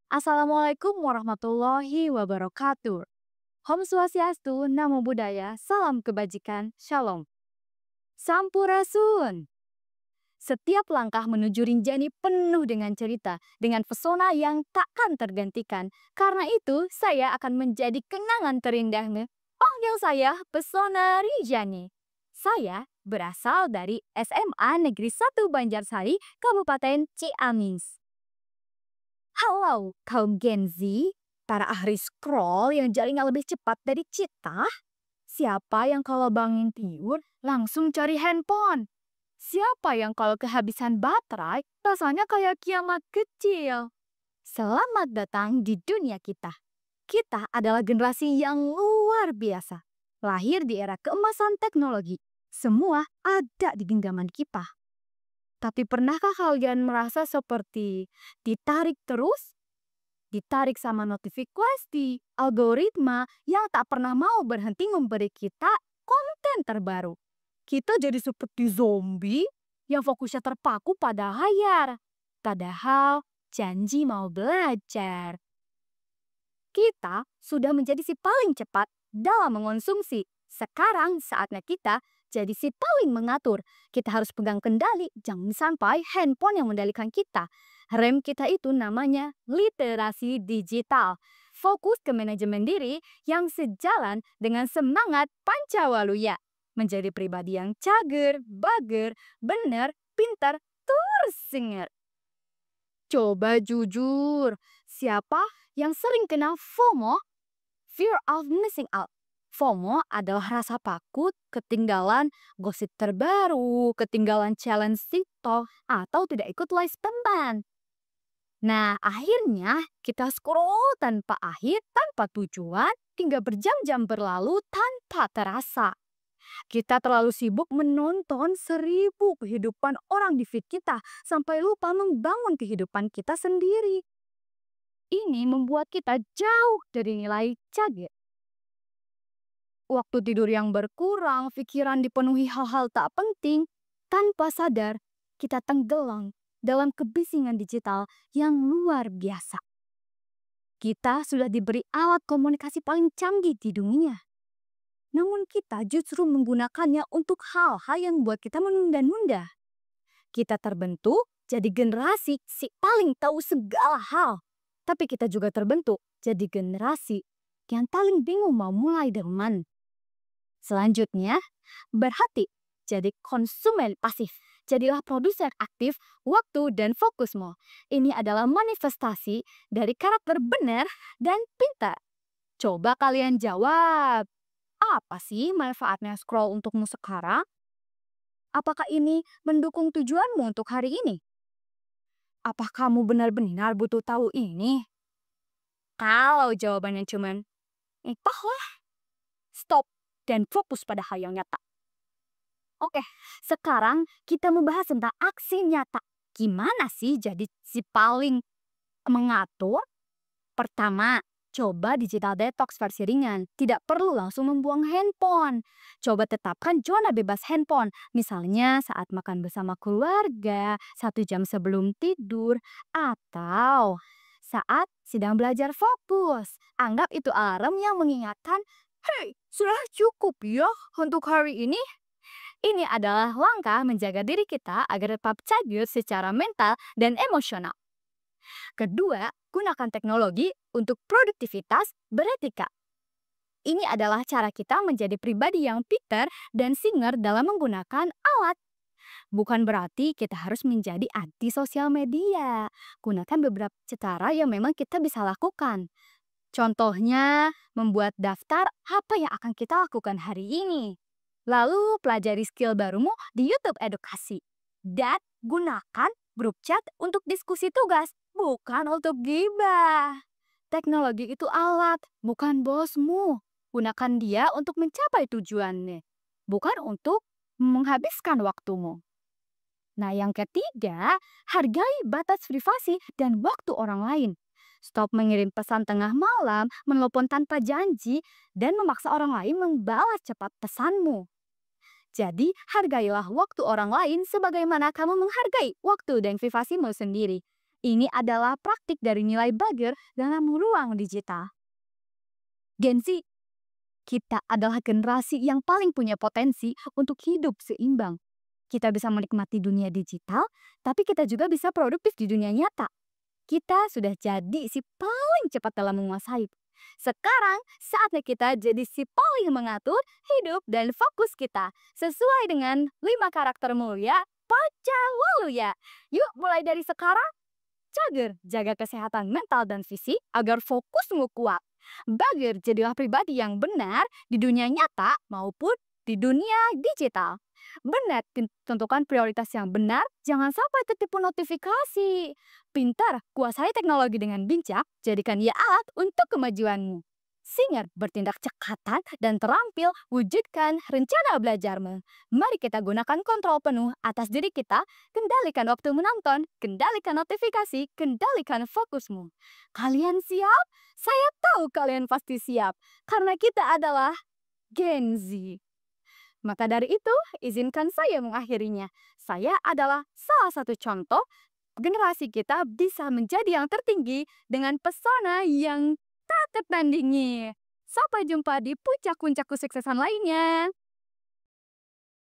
Assalamualaikum warahmatullahi wabarakatuh. Om Swastiastu, Namo Buddhaya, Salam Kebajikan, Shalom. Sampurasun. Setiap langkah menuju Rinjani penuh dengan cerita, dengan pesona yang takkan tergantikan. Karena itu, saya akan menjadi kenangan terindahmu. Panggil saya Pesona Rinjani. Saya berasal dari SMA Negeri 1 Banjarsari, Kabupaten Ciamis. Halo, kaum Gen Z, para ahli scroll yang jaringnya lebih cepat dari cita. Siapa yang kalau bangun tidur langsung cari handphone? Siapa yang kalau kehabisan baterai rasanya kayak kiamat kecil? Selamat datang di dunia kita. Kita adalah generasi yang luar biasa. Lahir di era keemasan teknologi. Semua ada di genggaman kita. Tapi pernahkah kalian merasa seperti ditarik terus? Ditarik sama notifikasi, algoritma yang tak pernah mau berhenti memberi kita konten terbaru. Kita jadi seperti zombie yang fokusnya terpaku pada layar. Padahal janji mau belajar. Kita sudah menjadi si paling cepat dalam mengonsumsi. Sekarang saatnya kita jadi si paling mengatur. Kita harus pegang kendali, jangan sampai handphone yang mengendalikan kita. Rem kita itu namanya literasi digital. Fokus ke manajemen diri yang sejalan dengan semangat Pancawaluya. Menjadi pribadi yang cager, bager, bener, pintar, terus. Coba jujur, siapa yang sering kena FOMO? Fear of missing out. FOMO adalah rasa takut ketinggalan gosip terbaru, ketinggalan challenge TikTok, atau tidak ikut live teman. Nah, akhirnya kita scroll tanpa akhir, tanpa tujuan, hingga berjam-jam berlalu tanpa terasa. Kita terlalu sibuk menonton 1000 kehidupan orang di feed kita, sampai lupa membangun kehidupan kita sendiri. Ini membuat kita jauh dari nilai cager. Waktu tidur yang berkurang, pikiran dipenuhi hal-hal tak penting. Tanpa sadar, kita tenggelam dalam kebisingan digital yang luar biasa. Kita sudah diberi alat komunikasi paling canggih di dunia. Namun kita justru menggunakannya untuk hal-hal yang membuat kita menunda-nunda. Kita terbentuk jadi generasi si paling tahu segala hal. Tapi kita juga terbentuk jadi generasi yang paling bingung mau mulai dari mana. Selanjutnya, berhati jadi konsumen pasif. Jadilah produser aktif waktu dan fokusmu. Ini adalah manifestasi dari karakter benar dan pintar. Coba kalian jawab. Apa sih manfaatnya scroll untukmu sekarang? Apakah ini mendukung tujuanmu untuk hari ini? Apa kamu benar-benar butuh tahu ini? Kalau jawabannya cuman, entahlah, stop dan fokus pada hal yang nyata. Oke, sekarang kita membahas tentang aksi nyata. Gimana sih jadi si paling mengatur? Pertama, coba digital detox versi ringan. Tidak perlu langsung membuang handphone. Coba tetapkan zona bebas handphone. Misalnya saat makan bersama keluarga, 1 jam sebelum tidur, atau saat sedang belajar fokus. Anggap itu alarm yang mengingatkan, "Hei, sudah cukup ya untuk hari ini." Ini adalah langkah menjaga diri kita agar tetap cair secara mental dan emosional. Kedua, gunakan teknologi untuk produktivitas beretika. Ini adalah cara kita menjadi pribadi yang pintar dan singer dalam menggunakan alat. Bukan berarti kita harus menjadi anti sosial media. Gunakan beberapa cara yang memang kita bisa lakukan. Contohnya, membuat daftar apa yang akan kita lakukan hari ini. Lalu pelajari skill barumu di YouTube edukasi. Dan gunakan grup chat untuk diskusi tugas, bukan untuk gibah. Teknologi itu alat, bukan bosmu. Gunakan dia untuk mencapai tujuannya, bukan untuk menghabiskan waktumu. Nah, yang ketiga, hargai batas privasi dan waktu orang lain. Stop mengirim pesan tengah malam, menelpon tanpa janji, dan memaksa orang lain membalas cepat pesanmu. Jadi, hargailah waktu orang lain sebagaimana kamu menghargai waktu dan privasimu sendiri. Ini adalah praktik dari nilai Bagger dalam ruang digital. Gen Z, kita adalah generasi yang paling punya potensi untuk hidup seimbang. Kita bisa menikmati dunia digital, tapi kita juga bisa produktif di dunia nyata. Kita sudah jadi si paling cepat dalam menguasai. Sekarang saatnya kita jadi si paling mengatur hidup dan fokus kita sesuai dengan 5 karakter mulia Pancawalaya. Yuk mulai dari sekarang, jaga kesehatan mental dan fisik agar fokusmu kuat. Bagger, jadilah pribadi yang benar di dunia nyata maupun di dunia digital. Benar, tentukan prioritas yang benar, jangan sampai tertipu notifikasi. Pintar, kuasai teknologi dengan bijak, jadikan ia alat untuk kemajuanmu. Singer, bertindak cekatan dan terampil, wujudkan rencana belajarmu. Mari kita gunakan kontrol penuh atas diri kita, kendalikan waktu menonton, kendalikan notifikasi, kendalikan fokusmu. Kalian siap? Saya tahu kalian pasti siap, karena kita adalah Gen Z. Maka dari itu, izinkan saya mengakhirinya. Saya adalah salah satu contoh generasi kita bisa menjadi yang tertinggi dengan pesona yang tak tertandingi. Sampai jumpa di puncak-puncak kesuksesan lainnya.